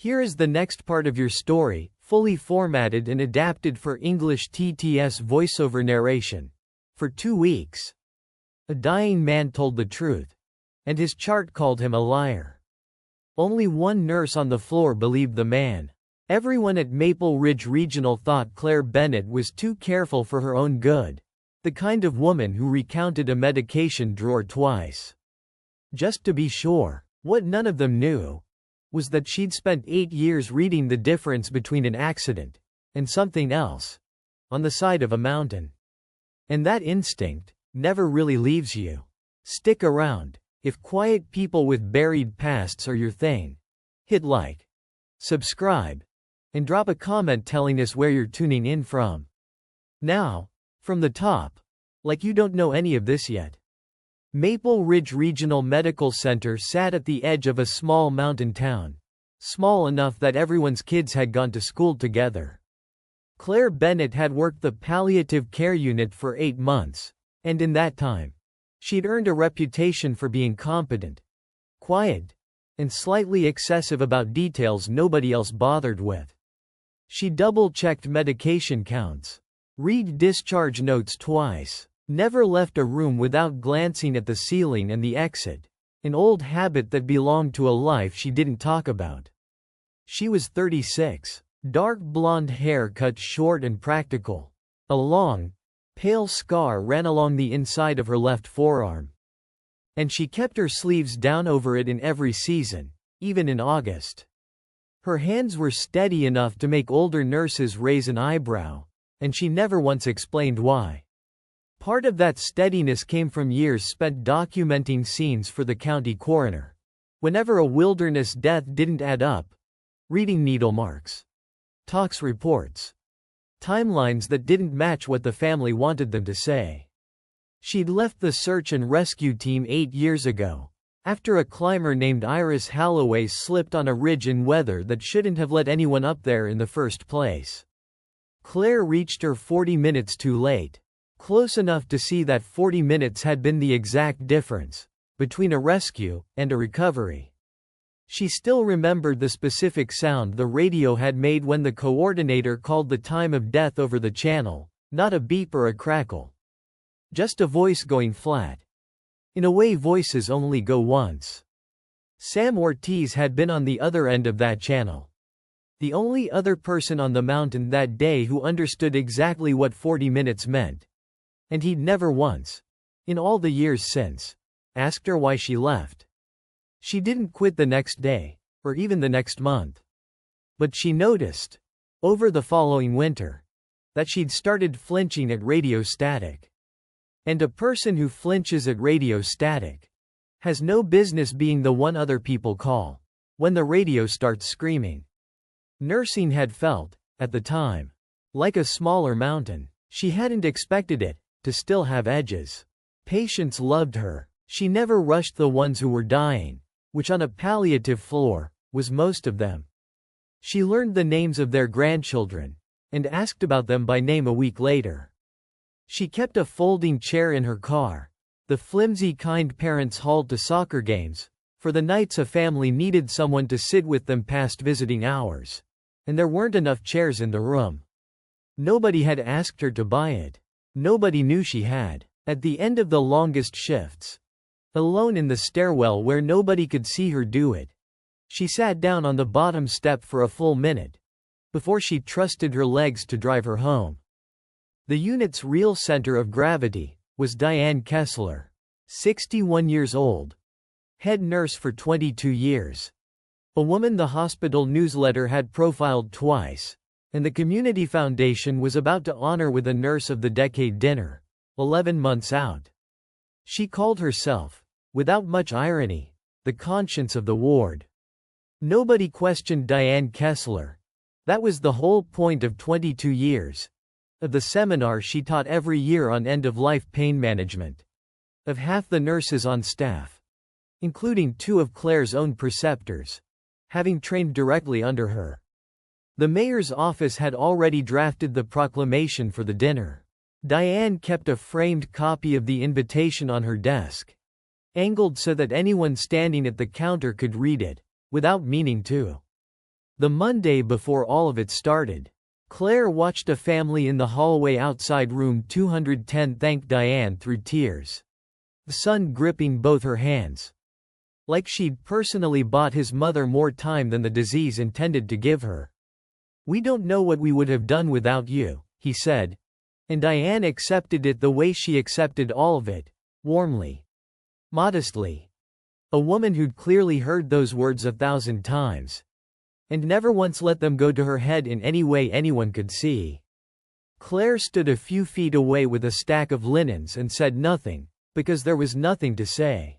Here is the next part of your story, fully formatted and adapted for English TTS voiceover narration. For 2 weeks, a dying man told the truth, and his chart called him a liar. Only one nurse on the floor believed the man. Everyone at Maple Ridge Regional thought Claire Bennett was too careful for her own good, the kind of woman who recounted a medication drawer twice. Just to be sure, what none of them knew was that she'd spent 8 years reading the difference between an accident and something else on the side of a mountain. And that instinct never really leaves you. Stick around. If quiet people with buried pasts are your thing, hit like, subscribe, and drop a comment telling us where you're tuning in from. Now, from the top, like you don't know any of this yet. Maple Ridge Regional Medical Center sat at the edge of a small mountain town, small enough that everyone's kids had gone to school together. Claire Bennett had worked the palliative care unit for 8 months, and in that time, she'd earned a reputation for being competent, quiet, and slightly excessive about details nobody else bothered with. She double-checked medication counts, read discharge notes twice, never left a room without glancing at the ceiling and the exit, an old habit that belonged to a life she didn't talk about. She was 36, dark blonde hair cut short and practical. A long, pale scar ran along the inside of her left forearm. And she kept her sleeves down over it in every season, even in August. Her hands were steady enough to make older nurses raise an eyebrow, and she never once explained why. Part of that steadiness came from years spent documenting scenes for the county coroner. Whenever a wilderness death didn't add up, reading needle marks, tox reports, timelines that didn't match what the family wanted them to say. She'd left the search and rescue team 8 years ago, after a climber named Iris Halloway slipped on a ridge in weather that shouldn't have let anyone up there in the first place. Claire reached her 40 minutes too late, close enough to see that 40 minutes had been the exact difference between a rescue and a recovery. She still remembered the specific sound the radio had made when the coordinator called the time of death over the channel, not a beep or a crackle. Just a voice going flat. In a way, voices only go once. Sam Ortiz had been on the other end of that channel. The only other person on the mountain that day who understood exactly what 40 minutes meant. And he'd never once, in all the years since, asked her why she left. She didn't quit the next day, or even the next month. But she noticed, over the following winter, that she'd started flinching at radio static. And a person who flinches at radio static has no business being the one other people call when the radio starts screaming. Nursing had felt, at the time, like a smaller mountain. She hadn't expected it to still have edges. Patients loved her. She never rushed the ones who were dying, which on a palliative floor was most of them. She learned the names of their grandchildren and asked about them by name a week later. She kept a folding chair in her car, the flimsy kind parents hauled to soccer games, for the nights a family needed someone to sit with them past visiting hours, and there weren't enough chairs in the room. Nobody had asked her to buy it. Nobody knew she had. At the end of the longest shifts, alone in the stairwell where nobody could see her do it, she sat down on the bottom step for a full minute before she trusted her legs to drive her home. The unit's real center of gravity was Diane Kessler, 61 years old, head nurse for 22 years. A woman the hospital newsletter had profiled twice, and the community foundation was about to honor with a Nurse of the Decade dinner, 11 months out. She called herself, without much irony, the conscience of the ward. Nobody questioned Diane Kessler. That was the whole point of 22 years. Of the seminar she taught every year on end-of-life pain management. Of half the nurses on staff, including 2 of Claire's own preceptors, having trained directly under her. The mayor's office had already drafted the proclamation for the dinner. Diane kept a framed copy of the invitation on her desk, angled so that anyone standing at the counter could read it, without meaning to. The Monday before all of it started, Claire watched a family in the hallway outside room 210 thank Diane through tears, the son gripping both her hands, like she'd personally bought his mother more time than the disease intended to give her. "We don't know what we would have done without you," he said, and Diane accepted it the way she accepted all of it, warmly, modestly. A woman who'd clearly heard those words 1,000 times, and never once let them go to her head in any way anyone could see. Claire stood a few feet away with a stack of linens and said nothing, because there was nothing to say.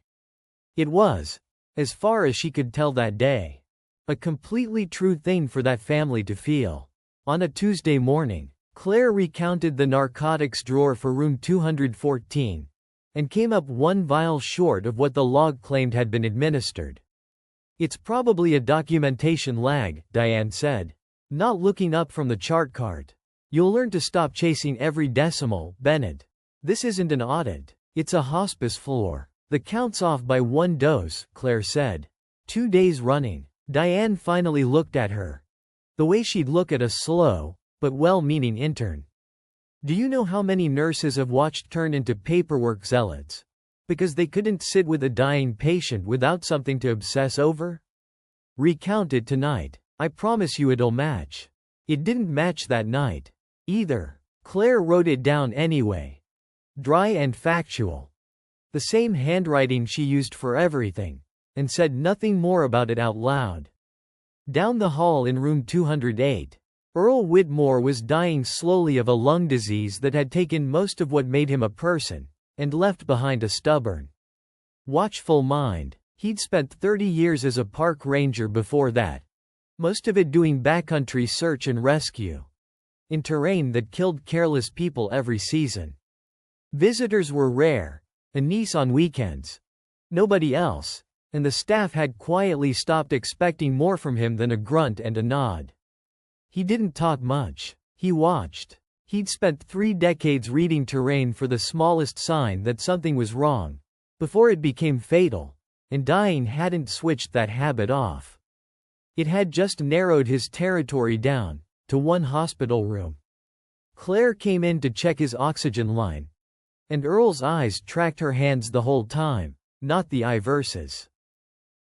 It was, as far as she could tell that day, a completely true thing for that family to feel. On a Tuesday morning, Claire recounted the narcotics drawer for room 214, and came up one vial short of what the log claimed had been administered. "It's probably a documentation lag," Diane said, not looking up from the chart card. "You'll learn to stop chasing every decimal, Bennett. This isn't an audit. It's a hospice floor. The count's off by 1 dose," Claire said. 2 days running. Diane finally looked at her, the way she'd look at a slow, but well-meaning intern. "Do you know how many nurses have watched turn into paperwork zealots? Because they couldn't sit with a dying patient without something to obsess over? Recount it tonight. I promise you it'll match." It didn't match that night, either. Claire wrote it down anyway. Dry and factual. The same handwriting she used for everything, and said nothing more about it out loud. Down the hall in room 208, Earl Whitmore was dying slowly of a lung disease that had taken most of what made him a person, and left behind a stubborn, watchful mind. He'd spent 30 years as a park ranger before that, most of it doing backcountry search and rescue, in terrain that killed careless people every season. Visitors were rare, a niece on weekends, nobody else, and the staff had quietly stopped expecting more from him than a grunt and a nod. He didn't talk much. He watched. He'd spent 3 decades reading terrain for the smallest sign that something was wrong, before it became fatal, and dying hadn't switched that habit off. It had just narrowed his territory down to 1 hospital room. Claire came in to check his oxygen line, and Earl's eyes tracked her hands the whole time, not the eye verses.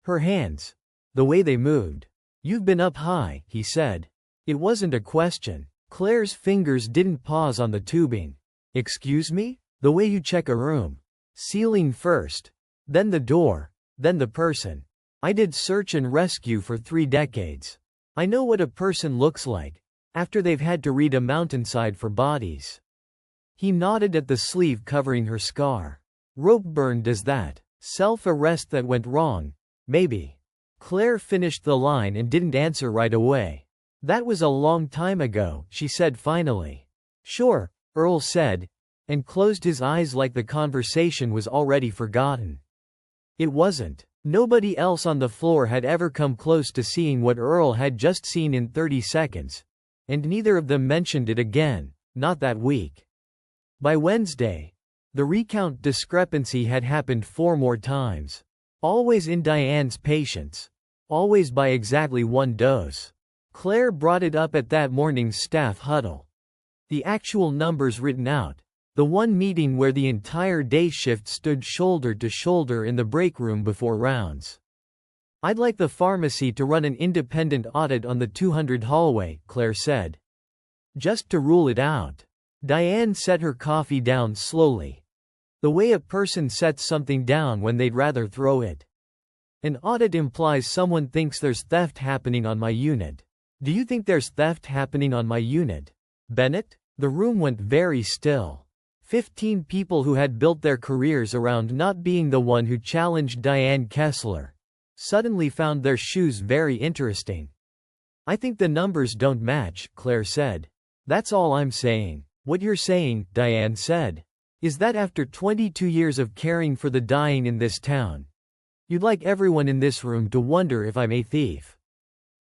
Her hands. The way they moved. "You've been up high," he said. It wasn't a question. Claire's fingers didn't pause on the tubing. "Excuse me? The way you check a room. Ceiling first, then the door, then the person. I did search and rescue for 3 decades. I know what a person looks like after they've had to read a mountainside for bodies." He nodded at the sleeve covering her scar. "Rope burn does that. Self-arrest that went wrong, maybe." Claire finished the line and didn't answer right away. "That was a long time ago," she said finally. "Sure," Earl said, and closed his eyes like the conversation was already forgotten. It wasn't. Nobody else on the floor had ever come close to seeing what Earl had just seen in 30 seconds, and neither of them mentioned it again, not that week. By Wednesday, the recount discrepancy had happened 4 more times. Always in Diane's patients. Always by exactly 1 dose. Claire brought it up at that morning's staff huddle. The actual numbers written out. The one meeting where the entire day shift stood shoulder to shoulder in the break room before rounds. "I'd like the pharmacy to run an independent audit on the 200 hallway," Claire said. "Just to rule it out." Diane set her coffee down slowly. The way a person sets something down when they'd rather throw it. "An audit implies someone thinks there's theft happening on my unit. Do you think there's theft happening on my unit, Bennett?" The room went very still. 15 people who had built their careers around not being the one who challenged Diane Kessler suddenly found their shoes very interesting. "I think the numbers don't match," Claire said. "That's all I'm saying." "What you're saying," Diane said, "is that after 22 years of caring for the dying in this town, you'd like everyone in this room to wonder if I'm a thief.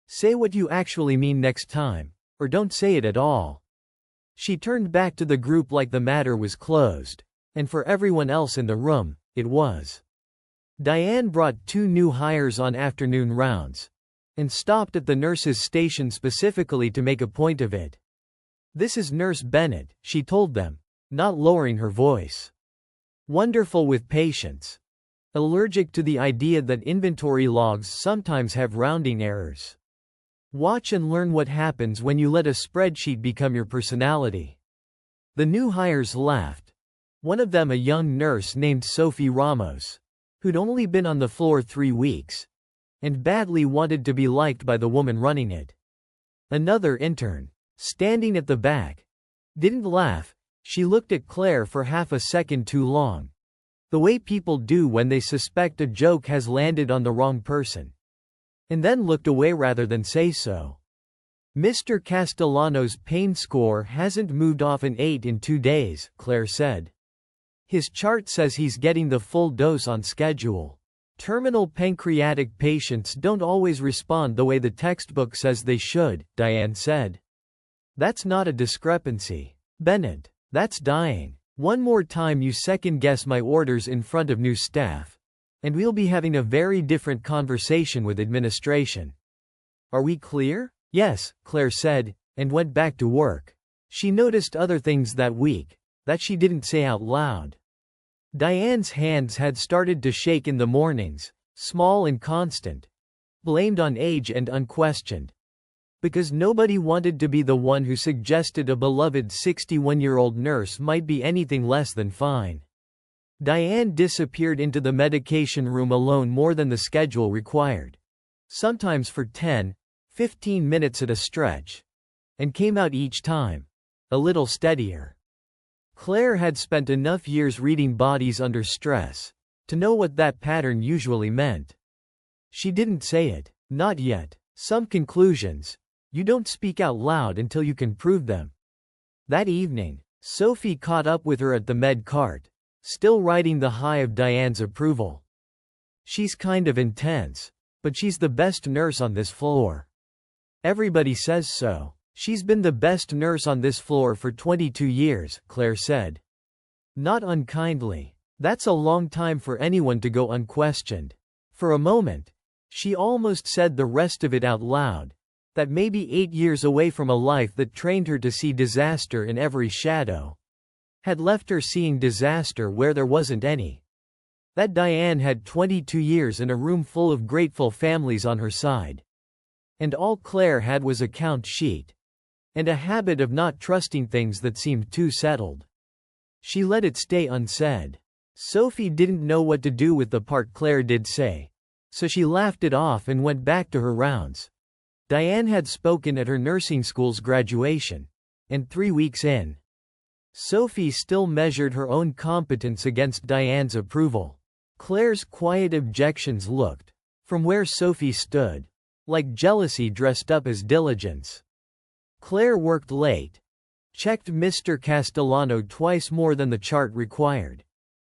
Say what you actually mean next time, or don't say it at all." She turned back to the group like the matter was closed, and for everyone else in the room, it was. Diane brought 2 new hires on afternoon rounds, and stopped at the nurse's station specifically to make a point of it. "This is Nurse Bennett," she told them, not lowering her voice. Wonderful with patience. Allergic to the idea that inventory logs sometimes have rounding errors. Watch and learn what happens when you let a spreadsheet become your personality. The new hires laughed. One of them a young nurse named Sophie Ramos, who'd only been on the floor 3 weeks, and badly wanted to be liked by the woman running it. Another intern, standing at the back, didn't laugh. She looked at Claire for half a second too long. The way people do when they suspect a joke has landed on the wrong person. And then looked away rather than say so. "Mr. Castellano's pain score hasn't moved off an 8 in 2 days, Claire said. "His chart says he's getting the full dose on schedule. Terminal pancreatic patients don't always respond the way the textbook says they should," Diane said. "That's not a discrepancy, Bennett. That's dying. One more time you second-guess my orders in front of new staff, and we'll be having a very different conversation with administration. Are we clear?" "Yes," Claire said, and went back to work. She noticed other things that week that she didn't say out loud. Diane's hands had started to shake in the mornings, small and constant, blamed on age and unquestioned. Because nobody wanted to be the one who suggested a beloved 61-year-old nurse might be anything less than fine. Diane disappeared into the medication room alone more than the schedule required, sometimes for 10, 15 minutes at a stretch, and came out each time a little steadier. Claire had spent enough years reading bodies under stress to know what that pattern usually meant. She didn't say it, not yet. Some conclusions, you don't speak out loud until you can prove them. That evening, Sophie caught up with her at the med cart, still riding the high of Diane's approval. "She's kind of intense, but she's the best nurse on this floor. Everybody says so. She's been the best nurse on this floor for 22 years, Claire said. Not unkindly. That's a long time for anyone to go unquestioned. For a moment, she almost said the rest of it out loud, that maybe 8 years away from a life that trained her to see disaster in every shadow had left her seeing disaster where there wasn't any. That Diane had 22 years in a room full of grateful families on her side. And all Claire had was a count sheet. And a habit of not trusting things that seemed too settled. She let it stay unsaid. Sophie didn't know what to do with the part Claire did say, so she laughed it off and went back to her rounds. Diane had spoken at her nursing school's graduation, and 3 weeks in, Sophie still measured her own competence against Diane's approval. Claire's quiet objections looked, from where Sophie stood, like jealousy dressed up as diligence. Claire worked late, checked Mr. Castellano twice more than the chart required,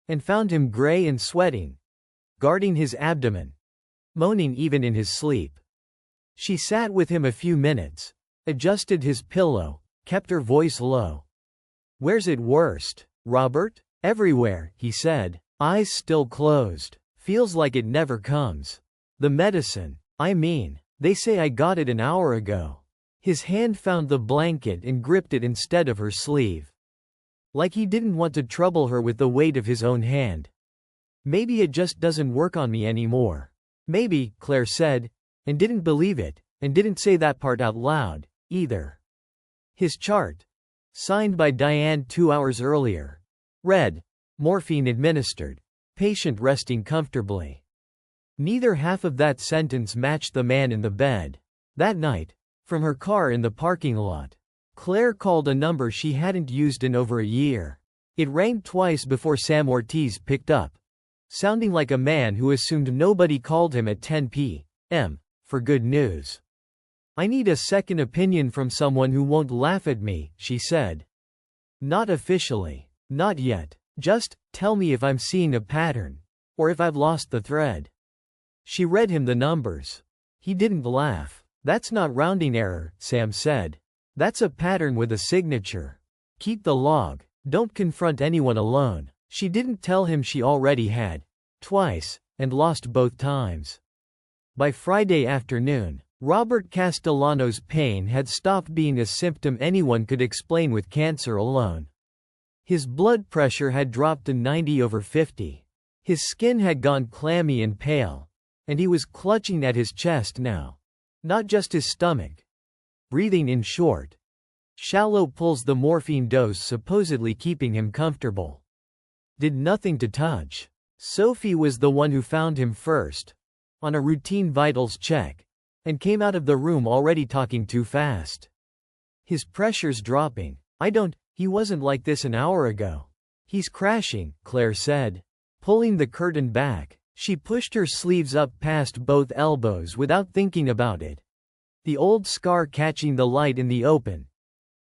and found him gray and sweating, guarding his abdomen, moaning even in his sleep. She sat with him a few minutes, adjusted his pillow, kept her voice low. "Where's it worst, Robert?" "Everywhere," he said, eyes still closed. "Feels like it never comes. The medicine, I mean, they say I got it an hour ago." His hand found the blanket and gripped it instead of her sleeve. Like he didn't want to trouble her with the weight of his own hand. "Maybe it just doesn't work on me anymore." "Maybe," Claire said, and didn't believe it, and didn't say that part out loud, either. His chart, signed by Diane 2 hours earlier, read, "Morphine administered. Patient resting comfortably." Neither half of that sentence matched the man in the bed. That night, from her car in the parking lot, Claire called a number she hadn't used in over a year. It rang twice before Sam Ortiz picked up, sounding like a man who assumed nobody called him at 10 p.m. for good news. "I need a second opinion from someone who won't laugh at me," she said. "Not officially. Not yet. Just tell me if I'm seeing a pattern, or if I've lost the thread." She read him the numbers. He didn't laugh. "That's not rounding error," Sam said. "That's a pattern with a signature. Keep the log. Don't confront anyone alone." She didn't tell him she already had, twice, and lost both times. By Friday afternoon, Robert Castellano's pain had stopped being a symptom anyone could explain with cancer alone. His blood pressure had dropped to 90/50. His skin had gone clammy and pale. And he was clutching at his chest now. Not just his stomach. Breathing in short, shallow pulls, the morphine dose supposedly keeping him comfortable. Did nothing to touch. Sophie was the one who found him first, on a routine vitals check, and came out of the room already talking too fast. His pressure's dropping. He wasn't like this an hour ago. He's crashing, Claire said, pulling the curtain back. She pushed her sleeves up past both elbows without thinking about it. The old scar catching the light in the open.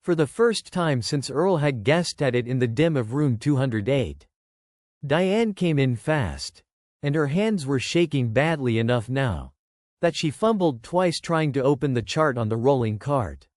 For the first time since Earl had guessed at it in the dim of room 208. Diane came in fast, and her hands were shaking badly enough now that she fumbled twice trying to open the chart on the rolling cart.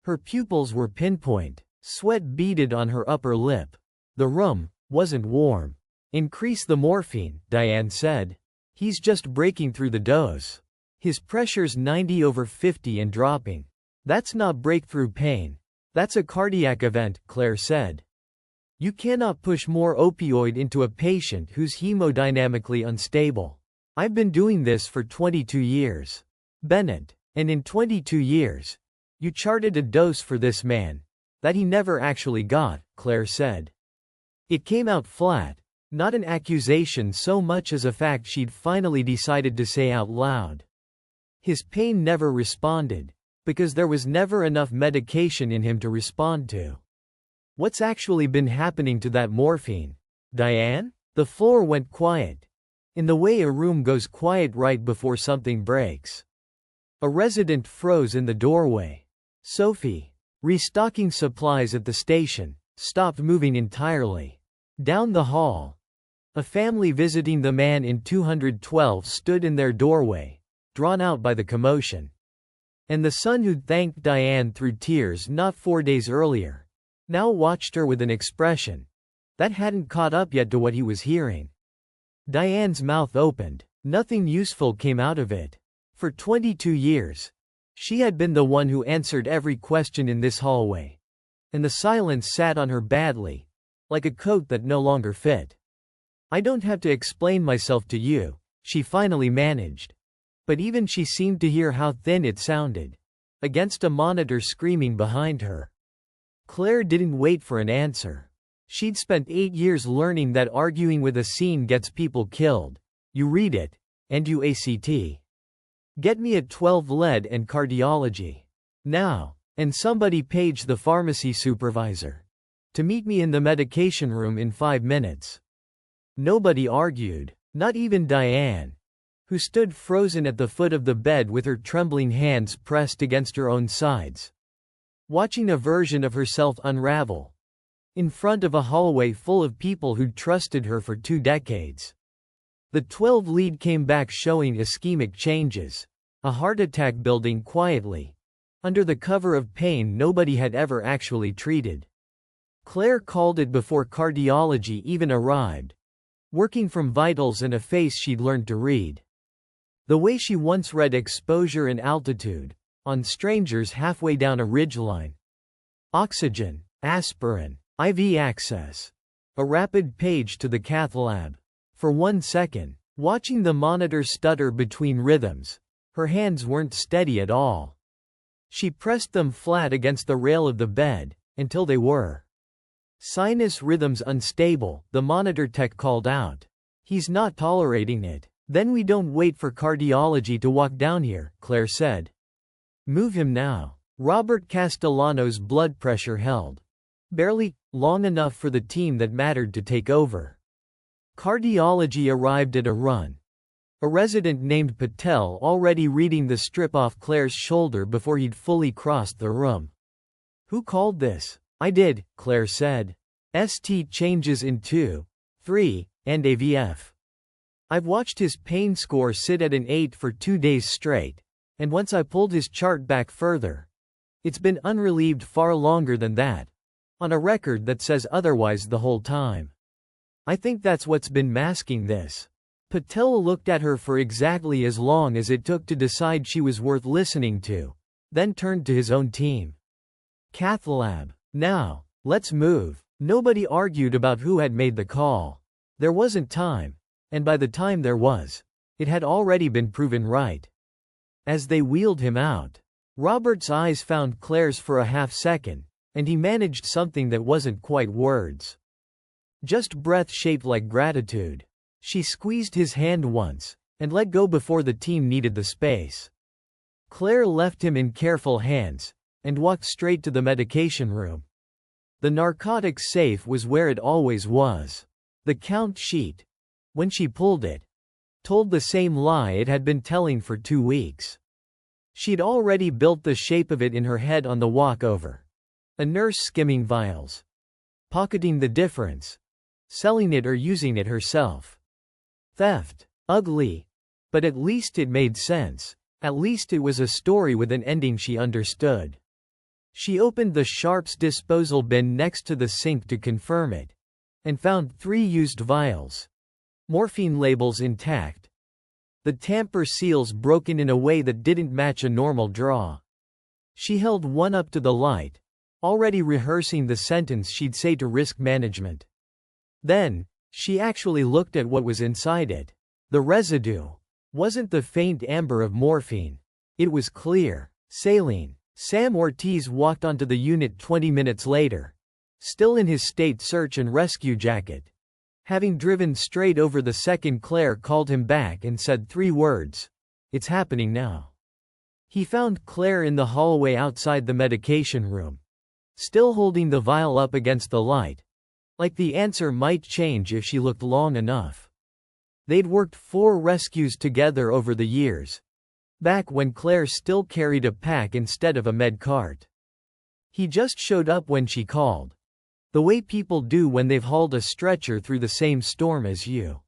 Her pupils were pinpoint, sweat beaded on her upper lip. The room wasn't warm. Increase the morphine, Diane said. He's just breaking through the dose. His pressure's 90/50 and dropping. That's not breakthrough pain. That's a cardiac event, Claire said. You cannot push more opioid into a patient who's hemodynamically unstable. I've been doing this for 22 years. Bennett. And in 22 years, you charted a dose for this man that he never actually got, Claire said. It came out flat, not an accusation so much as a fact she'd finally decided to say out loud. His pain never responded, because there was never enough medication in him to respond to. What's actually been happening to that morphine? Diane? The floor went quiet. In the way a room goes quiet right before something breaks. A resident froze in the doorway. Sophie, restocking supplies at the station, stopped moving entirely. Down the hall, a family visiting the man in 212 stood in their doorway, drawn out by the commotion. And the son who'd thanked Diane through tears not 4 days earlier, now watched her with an expression that hadn't caught up yet to what he was hearing. Diane's mouth opened. Nothing useful came out of it. For 22 years, she had been the one who answered every question in this hallway. And the silence sat on her badly, like a coat that no longer fit. I don't have to explain myself to you, she finally managed. But even she seemed to hear how thin it sounded, against a monitor screaming behind her. Claire didn't wait for an answer. She'd spent 8 years learning that arguing with a scene gets people killed. You read it, and you ACT. Get me at 12 lead and cardiology. Now. And somebody page the pharmacy supervisor to meet me in the medication room in 5 minutes. Nobody argued, not even Diane, who stood frozen at the foot of the bed with her trembling hands pressed against her own sides, watching a version of herself unravel, in front of a hallway full of people who'd trusted her for 2 decades. The 12 lead came back showing ischemic changes, a heart attack building quietly, under the cover of pain nobody had ever actually treated. Claire called it before cardiology even arrived, working from vitals and a face she'd learned to read. The way she once read exposure and altitude, on strangers halfway down a ridgeline. Oxygen, aspirin, IV access. A rapid page to the cath lab. For 1 second, watching the monitor stutter between rhythms, her hands weren't steady at all. She pressed them flat against the rail of the bed, until they were. Sinus rhythms unstable, the monitor tech called out. He's not tolerating it. Then we don't wait for cardiology to walk down here, Claire said. Move him now. Robert Castellano's blood pressure held. Barely, long enough for the team that mattered to take over. Cardiology arrived at a run. A resident named Patel already reading the strip off Claire's shoulder before he'd fully crossed the room. Who called this? I did, Claire said. ST changes in 2, 3, and AVF. I've watched his pain score sit at an 8 for 2 days straight, and once I pulled his chart back further, it's been unrelieved far longer than that, on a record that says otherwise the whole time. I think that's what's been masking this. Patel looked at her for exactly as long as it took to decide she was worth listening to, then turned to his own team. Cath lab. Now, let's move. Nobody argued about who had made the call. There wasn't time, and by the time there was, it had already been proven right. As they wheeled him out, Robert's eyes found Claire's for a half second, and he managed something that wasn't quite words. Just breath shaped like gratitude. She squeezed his hand once, and let go before the team needed the space. Claire left him in careful hands, and walked straight to the medication room. The narcotics safe was where it always was. The count sheet, when she pulled it, told the same lie it had been telling for 2 weeks. She'd already built the shape of it in her head on the walk over. A nurse skimming vials. Pocketing the difference. Selling it or using it herself. Theft. Ugly. But at least it made sense. At least it was a story with an ending she understood. She opened the Sharps disposal bin next to the sink to confirm it, and found 3 used vials. Morphine labels intact. The tamper seals broken in a way that didn't match a normal draw. She held one up to the light, already rehearsing the sentence she'd say to risk management. Then, she actually looked at what was inside it. The residue wasn't the faint amber of morphine. It was clear. Saline. Sam Ortiz walked onto the unit 20 minutes later, still in his state search and rescue jacket. Having driven straight over the second Claire called him back and said 3 words. It's happening now. He found Claire in the hallway outside the medication room, still holding the vial up against the light, like the answer might change if she looked long enough. They'd worked 4 rescues together over the years, back when Claire still carried a pack instead of a med cart. He just showed up when she called. The way people do when they've hauled a stretcher through the same storm as you.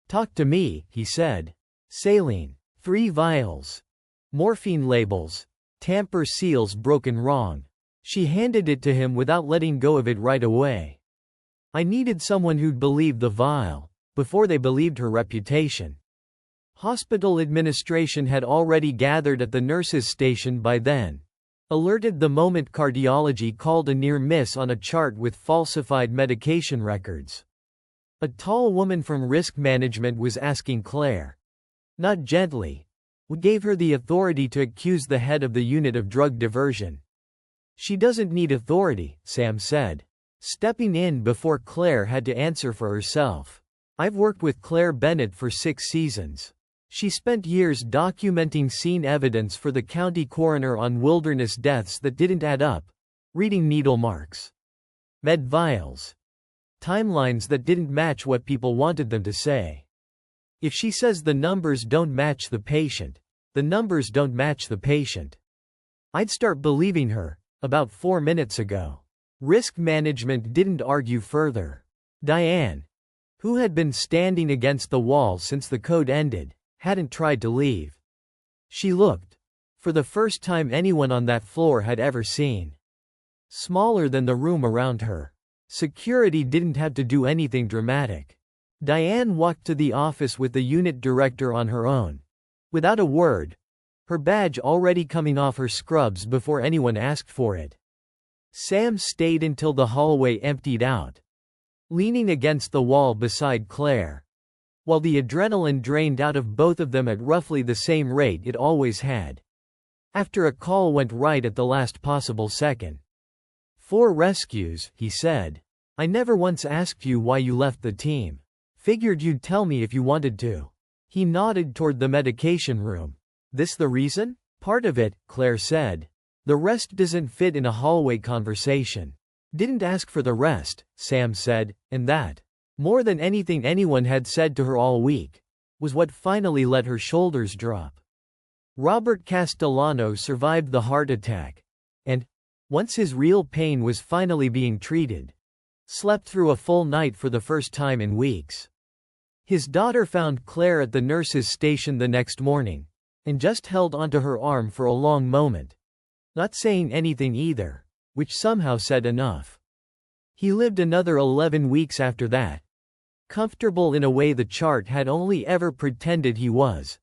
Talk to me, he said. Saline. 3 vials. Morphine labels. Tamper seals broken wrong. She handed it to him without letting go of it right away. I needed someone who'd believe the vial, before they believed her reputation. Hospital administration had already gathered at the nurses' station by then. Alerted the moment cardiology called a near miss on a chart with falsified medication records. A tall woman from risk management was asking Claire, not gently, what gave her the authority to accuse the head of the unit of drug diversion. She doesn't need authority, Sam said, stepping in before Claire had to answer for herself. I've worked with Claire Bennett for 6 seasons. She spent years documenting scene evidence for the county coroner on wilderness deaths that didn't add up, reading needle marks, med vials, timelines that didn't match what people wanted them to say. If she says the numbers don't match the patient, the numbers don't match the patient. I'd start believing her, about 4 minutes ago. Risk management didn't argue further. Diane, who had been standing against the wall since the code ended, hadn't tried to leave. She looked, for the first time anyone on that floor had ever seen, smaller than the room around her. Security didn't have to do anything dramatic. Diane walked to the office with the unit director on her own. Without a word, her badge already coming off her scrubs before anyone asked for it. Sam stayed until the hallway emptied out, leaning against the wall beside Claire, while the adrenaline drained out of both of them at roughly the same rate it always had. After a call went right at the last possible second. 4 rescues, he said. I never once asked you why you left the team. Figured you'd tell me if you wanted to. He nodded toward the medication room. This the reason? Part of it, Claire said. The rest doesn't fit in a hallway conversation. Didn't ask for the rest, Sam said, and that, more than anything anyone had said to her all week, was what finally let her shoulders drop. Robert Castellano survived the heart attack, and, once his real pain was finally being treated, slept through a full night for the first time in weeks. His daughter found Claire at the nurse's station the next morning, and just held onto her arm for a long moment, not saying anything either, which somehow said enough. He lived another 11 weeks after that, comfortable in a way the chart had only ever pretended he was,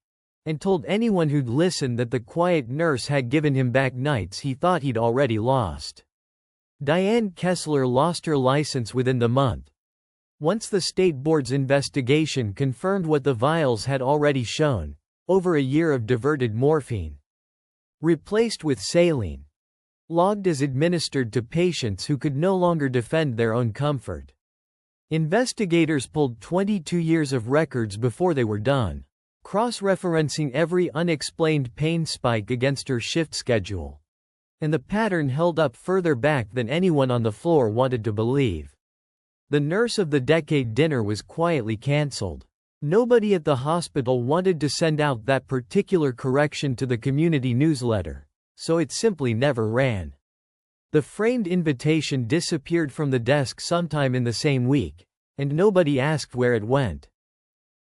and told anyone who'd listen that the quiet nurse had given him back nights he thought he'd already lost. Diane Kessler lost her license within the month. Once the state board's investigation confirmed what the vials had already shown, over a year of diverted morphine, replaced with saline, logged as administered to patients who could no longer defend their own comfort. Investigators pulled 22 years of records before they were done, cross-referencing every unexplained pain spike against her shift schedule. And the pattern held up further back than anyone on the floor wanted to believe. The Nurse of the Decade dinner was quietly cancelled. Nobody at the hospital wanted to send out that particular correction to the community newsletter, so it simply never ran. The framed invitation disappeared from the desk sometime in the same week, and nobody asked where it went.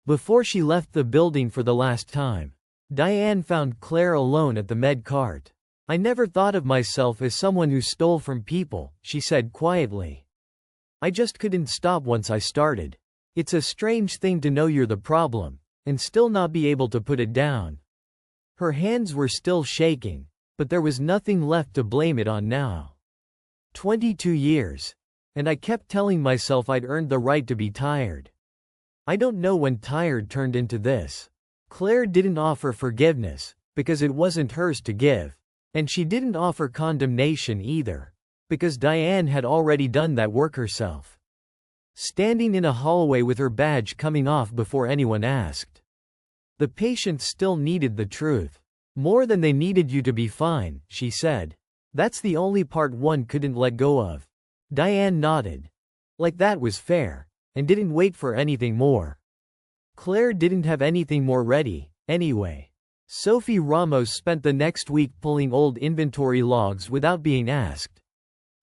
Before she left the building for the last time, Diane found Claire alone at the med cart. "I never thought of myself as someone who stole from people," she said quietly. "I just couldn't stop once I started. It's a strange thing to know you're the problem, and still not be able to put it down." Her hands were still shaking, but there was nothing left to blame it on now. 22 years. And I kept telling myself I'd earned the right to be tired. I don't know when tired turned into this. Claire didn't offer forgiveness, because it wasn't hers to give. And she didn't offer condemnation either, because Diane had already done that work herself. Standing in a hallway with her badge coming off before anyone asked. The patients still needed the truth. "More than they needed you to be fine," she said. "That's the only part one couldn't let go of." Diane nodded. Like that was fair, and didn't wait for anything more. Claire didn't have anything more ready, anyway. Sophie Ramos spent the next week pulling old inventory logs without being asked,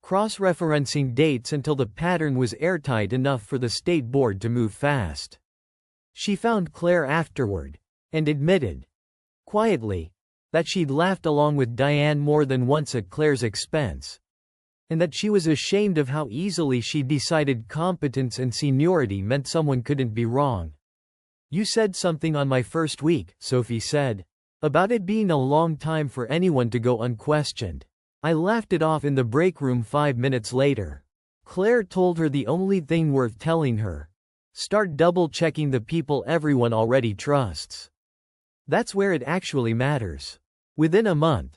cross-referencing dates until the pattern was airtight enough for the state board to move fast. She found Claire afterward, and admitted, quietly, that she'd laughed along with Diane more than once at Claire's expense, and that she was ashamed of how easily she'd decided competence and seniority meant someone couldn't be wrong. "You said something on my first week," Sophie said, "about it being a long time for anyone to go unquestioned. I laughed it off in the break room 5 minutes later." Claire told her the only thing worth telling her: start double-checking the people everyone already trusts. That's where it actually matters. Within a month,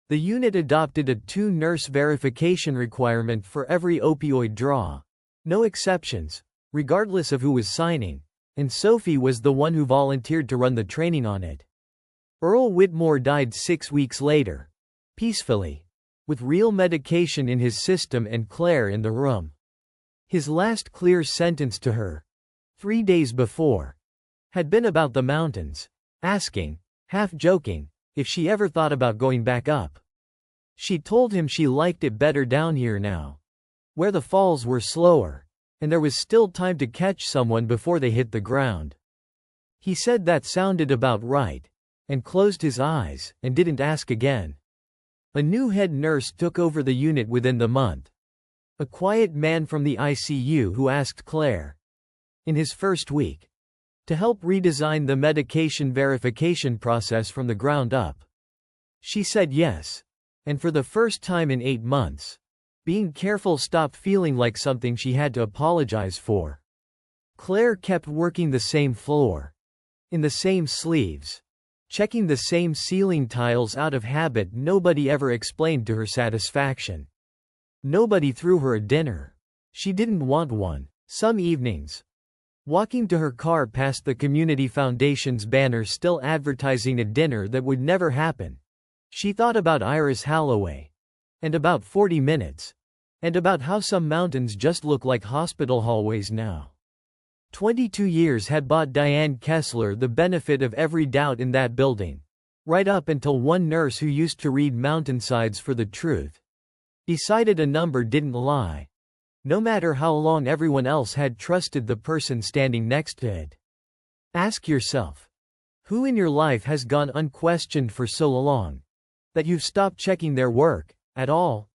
the unit adopted a 2-nurse verification requirement for every opioid draw. No exceptions, regardless of who was signing, and Sophie was the one who volunteered to run the training on it. Earl Whitmore died 6 weeks later. Peacefully. With real medication in his system and Claire in the room. His last clear sentence to her, 3 days before, had been about the mountains, asking, half joking, if she ever thought about going back up. She told him she liked it better down here now, where the falls were slower, and there was still time to catch someone before they hit the ground. He said that sounded about right, and closed his eyes, and didn't ask again. A new head nurse took over the unit within the month. A quiet man from the ICU who asked Claire, in his first week, to help redesign the medication verification process from the ground up. She said yes, and for the first time in 8 months, being careful stopped feeling like something she had to apologize for. Claire kept working the same floor, in the same sleeves, checking the same ceiling tiles out of habit. Nobody ever explained to her satisfaction. Nobody threw her a dinner. She didn't want one. Some evenings, walking to her car past the Community Foundation's banner still advertising a dinner that would never happen, she thought about Iris Holloway, and about 40 Minutes, and about how some mountains just look like hospital hallways now. 22 years had bought Diane Kessler the benefit of every doubt in that building, right up until one nurse who used to read mountainsides for the truth decided a number didn't lie, no matter how long everyone else had trusted the person standing next to it. Ask yourself, who in your life has gone unquestioned for so long that you've stopped checking their work at all?